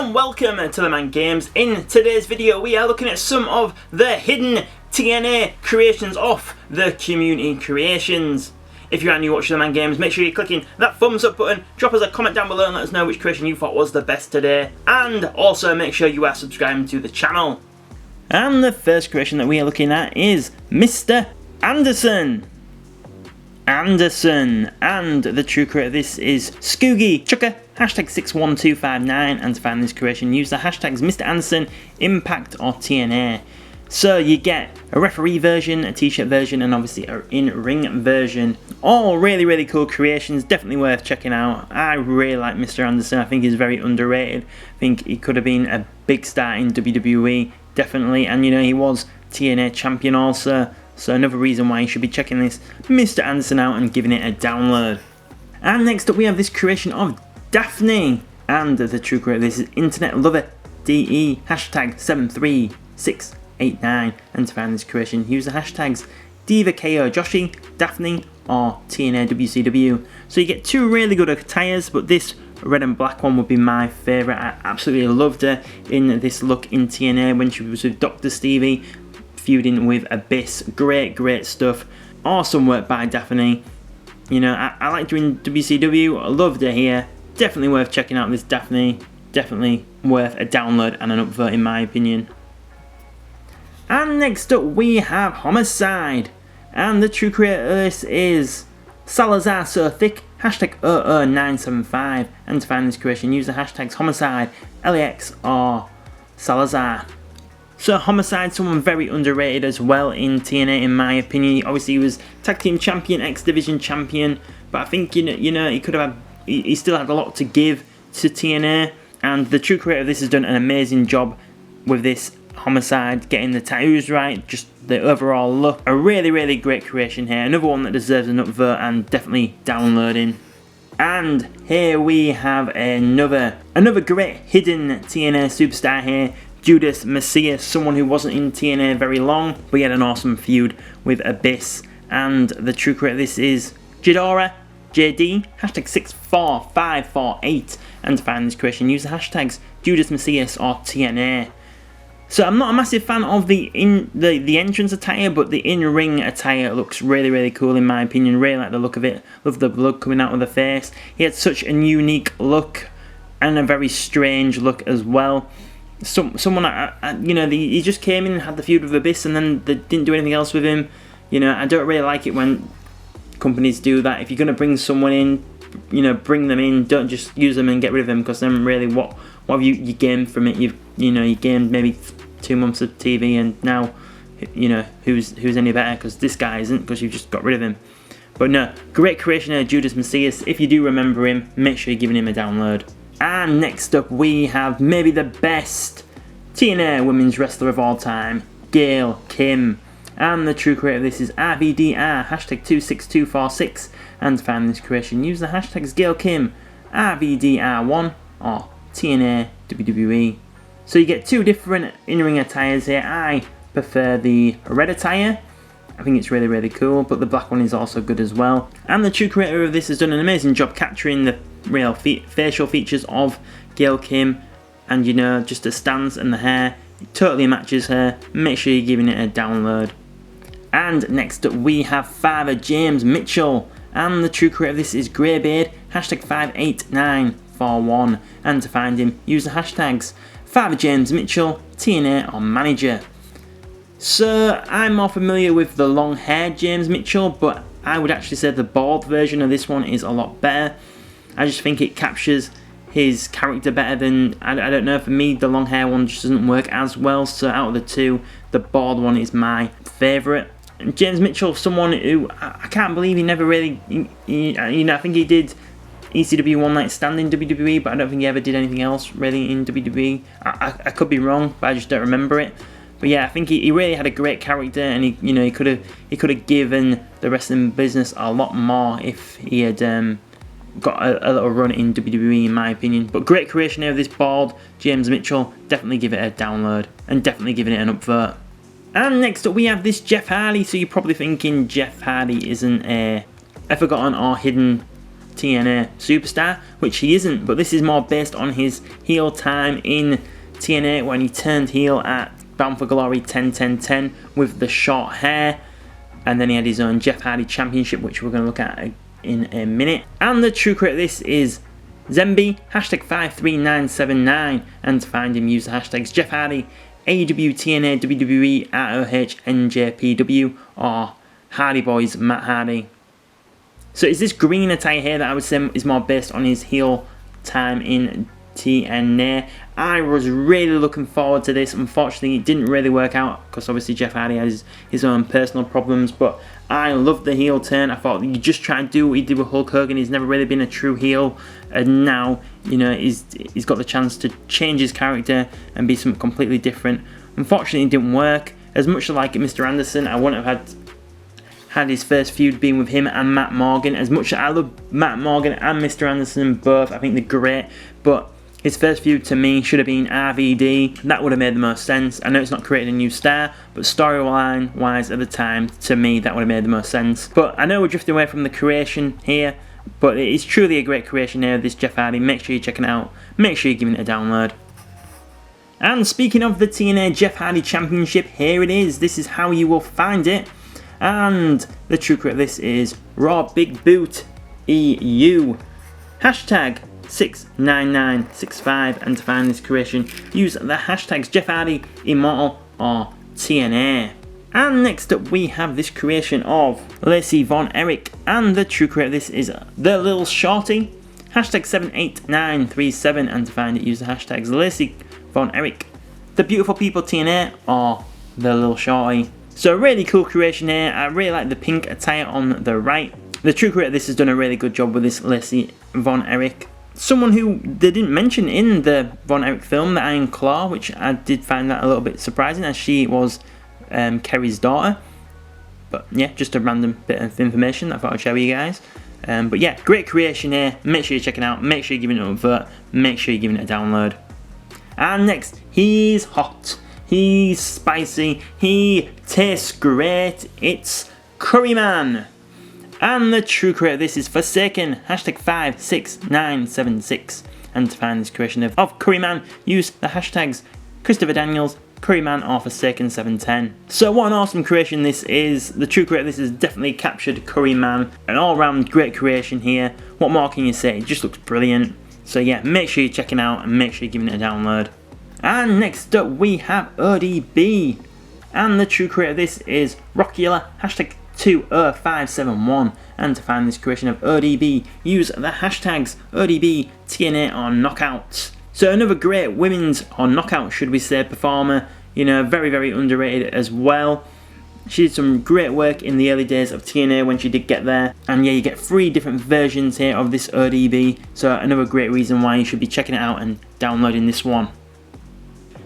and welcome to TheMan Games. In today's video we are looking at some of the hidden TNA creations off the Community Creations. If you are new watching TheMan Games, make sure you're clicking that thumbs up button, drop us a comment down below and let us know which creation you thought was the best today, and also make sure you are subscribing to the channel. And the first creation that we are looking at is Mr. Anderson, and the true creator of this is Scoogie Chucker, hashtag 61259, and to find this creation use the hashtags Mr. Anderson, Impact or TNA. So you get a referee version, a t-shirt version, and obviously an in-ring version. All really cool creations, definitely worth checking out. I really like Mr. Anderson, I think he's very underrated. I think he could have been a big star in WWE, definitely, and you know, he was TNA champion also. So another reason why you should be checking this Mr. Anderson out and giving it a download. And next up we have this creation of Daphne, and the true creator of this is Internet Lover DE, hashtag 73689, and to find this creation use the hashtags Diva KO Joshi, Daphne or TNA WCW. So you get two really good attires, but this red and black one would be my favourite. I absolutely loved her in this look in TNA when she was with Dr. Stevie, feuding with Abyss. Great stuff. Awesome work by Daphne. You know, I liked her in WCW, I loved her here. Definitely worth checking out this Daphne. Definitely worth a download and an upvote in my opinion. And next up we have Homicide, and the true creator of this is Salazar So Thick, hashtag 00975, and to find this creation use the hashtags Homicide, LAX or Salazar. So Homicide, someone very underrated as well in TNA in my opinion. Obviously he was tag team champion, X Division champion, but I think you know he could have had, he still had a lot to give to TNA, and the true creator of this has done an amazing job with this Homicide, getting the tattoos right, just the overall look. A really great creation here. Another one that deserves an upvote and definitely downloading. And here we have another great hidden TNA superstar here. Judas M, someone who wasn't in TNA very long, but he had an awesome feud with Abyss. And the true creator of this is Jadora JD, hashtag 64548. And to find this creation, use the hashtags Judas M or TNA. So I'm not a massive fan of the entrance attire, but the in-ring attire looks really cool in my opinion. Really like the look of it. Love the blood coming out of the face. He had such a unique look and a very strange look as well. Someone, you know, he just came in and had the feud with Abyss, and then they didn't do anything else with him. You know, I don't really like it when companies do that. If you're gonna bring someone in, you know, bring them in. Don't just use them and get rid of them, because then really, what have you gained from it? You gained maybe 2 months of TV, and now, you know, who's any better? Because this guy isn't, because you've just got rid of him. But no, great creation of Judas M. If you do remember him, make sure you're giving him a download. And next up we have maybe the best TNA women's wrestler of all time, Gil Kim. And the true creator of this is RVDR, hashtag 26246. And to find this creation, use the hashtags Gil Kim, RVDR1 or TNA WWE. So you get two different in-ring attires here. I prefer the red attire. I think it's really cool, but the black one is also good as well. And the true creator of this has done an amazing job capturing the real facial features of Gil Kim, and you know, just the stance and the hair, it totally matches her. Make sure you're giving it a download. And next up we have Father James Mitchell, and the true creator of this is Greybeard, hashtag 58941, and to find him use the hashtags Father James Mitchell, TNA or manager. So I'm more familiar with the long hair James Mitchell, but I would actually say the bald version of this one is a lot better. I just think it captures his character better than, I don't know, for me the long hair one just doesn't work as well. So out of the two, the bald one is my favourite. James Mitchell, someone who I can't believe he never really, you know, I think he did ECW One Night Stand in WWE, but I don't think he ever did anything else really in WWE. I could be wrong, but I just don't remember it. But yeah, I think he really had a great character, and he could have given the wrestling business a lot more if he had got a little run in WWE in my opinion. But great creation here of this bald James Mitchell. Definitely give it a download and definitely giving it an upvote. And next up we have this Jeff Hardy. So you're probably thinking Jeff Hardy isn't a forgotten or hidden TNA superstar, which he isn't, but this is more based on his heel time in TNA when he turned heel at Bound for Glory 10-10-10 with the short hair, and then he had his own Jeff Hardy Championship, which we're going to look at in a minute. And the true creator of this is Zemby, hashtag 53979, and to find him use the hashtags Jeff Hardy, AEW, TNA, WWE, ROH, NJPW, or Hardy Boys, Matt Hardy. So is this green attire here that I would say is more based on his heel time in TNA? I was really looking forward to this. Unfortunately, it didn't really work out because obviously Jeff Hardy has his own personal problems, but I loved the heel turn. I thought you just try and do what he did with Hulk Hogan. He's never really been a true heel, and now, you know, he's got the chance to change his character and be something completely different. Unfortunately, it didn't work. As much as I like it, Mr. Anderson, I wouldn't have had his first feud being with him and Matt Morgan. As much as I love Matt Morgan and Mr. Anderson both, I think they're great, but his first feud to me should have been RVD. That would have made the most sense. I know it's not creating a new star, but storyline wise at the time, to me, that would have made the most sense. But I know we're drifting away from the creation here, but it is truly a great creation here, this Jeff Hardy. Make sure you're checking it out. Make sure you're giving it a download. And speaking of the TNA Jeff Hardy Championship, here it is. This is how you will find it. And the true creator of this is Raw Big Boot EU. Hashtag 69965, and to find this creation, use the hashtags Jeff Hardy, Immortal, or TNA. And next up we have this creation of Lacey Von Erich, and the true creator of this is the Little Shorty. Hashtag 78937, and to find it, use the hashtags Lacey Von Erich, the Beautiful People TNA, or the Little Shorty. So a really cool creation here. I really like the pink attire on the right. The true creator of this has done a really good job with this Lacey Von Erich. Someone who they didn't mention in the Von Erich film, the Iron Claw, which I did find that a little bit surprising, as she was Kerry's daughter. But yeah, just a random bit of information I thought I'd share with you guys. But yeah, great creation here. Make sure you're checking it out. Make sure you're giving it a vote. Make sure you're giving it a download. And next, he's hot. He's spicy. He tastes great. It's Curryman. And the true creator of this is Forsaken, hashtag 56976. And to find this creation of Curryman, use the hashtags Christopher Daniels, Curryman, or Forsaken710. So what an awesome creation this is. The true creator of this has definitely captured Curryman. An all-round great creation here. What more can you say? It just looks brilliant. So yeah, make sure you're checking out and make sure you're giving it a download. And next up we have ODB. And the true creator of this is Rockula, hashtag 20571, and to find this creation of ODB, use the hashtags ODB, TNA, or Knockout. So another great women's, or knockout should we say, performer, you know, very, very underrated as well. She did some great work in the early days of TNA when she did get there, and yeah, you get 3 different versions here of this ODB, so another great reason why you should be checking it out and downloading this one.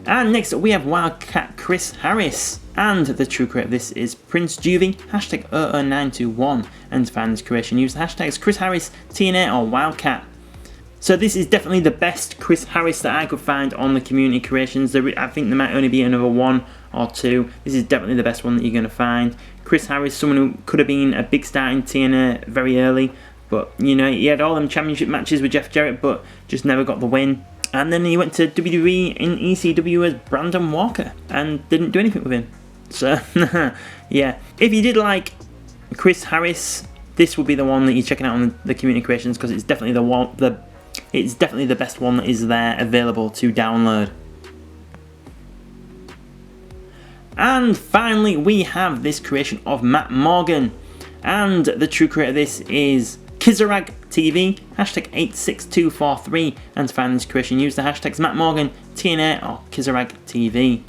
And next up we have Wildcat Chris Harris. And the true creator of this is Prince Juvie, hashtag 00921. And to find this creation, use the hashtags Chris Harris, TNA, or Wildcat. So this is definitely the best Chris Harris that I could find on the community creations. I think there might only be another 1 or 2. This is definitely the best one that you're going to find. Chris Harris, someone who could have been a big star in TNA very early. But, you know, he had all them championship matches with Jeff Jarrett, but just never got the win. And then he went to WWE in ECW as Brandon Walker and didn't do anything with him. So, yeah. If you did like Chris Harris, this would be the one that you're checking out on the community creations, because it's definitely it's definitely the best one that is there available to download. And finally, we have this creation of Matt Morgan, and the true creator of this is Kizarag TV, hashtag 86243, and to find this creation, use the hashtags Matt Morgan, TNA, or Kizarag TV.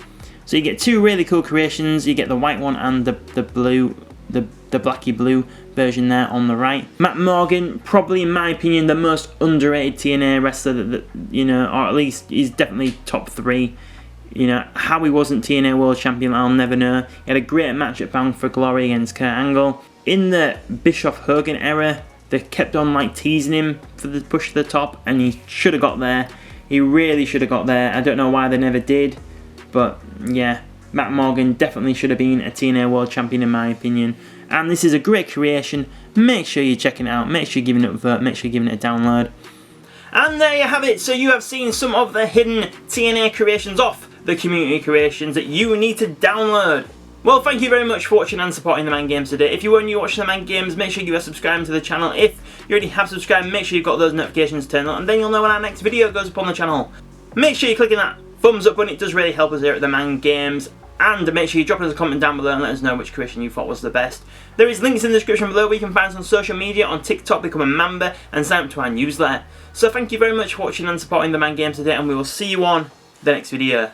So you get 2 really cool creations. You get the white one and the blue, the blacky blue version there on the right. Matt Morgan, probably in my opinion the most underrated TNA wrestler that you know, or at least he's definitely top 3. You know, how he wasn't TNA World Champion, I'll never know. He had a great match at Bound for Glory against Kurt Angle. In the Bischoff Hogan era, they kept on like teasing him for the push to the top, and he should have got there. He really should have got there. I don't know why they never did. But yeah, Matt Morgan definitely should have been a TNA World Champion in my opinion. and this is a great creation. Make sure you're checking it out, make sure you're giving it a vote, make sure you're giving it a download. And there you have it, so you have seen some of the hidden TNA creations off the community creations that you need to download. Well, thank you very much for watching and supporting TheMan Games today. If you are new watching TheMan Games, make sure you are subscribing to the channel. If you already have subscribed, make sure you've got those notifications turned on, and then you'll know when our next video goes up on the channel. Make sure you're clicking that thumbs up button, it does really help us here at TheMan Games. And make sure you drop us a comment down below and let us know which creation you thought was the best. There is links in the description below where you can find us on social media, on TikTok, become a member, and sign up to our newsletter. So thank you very much for watching and supporting TheMan Games today, and we will see you on the next video.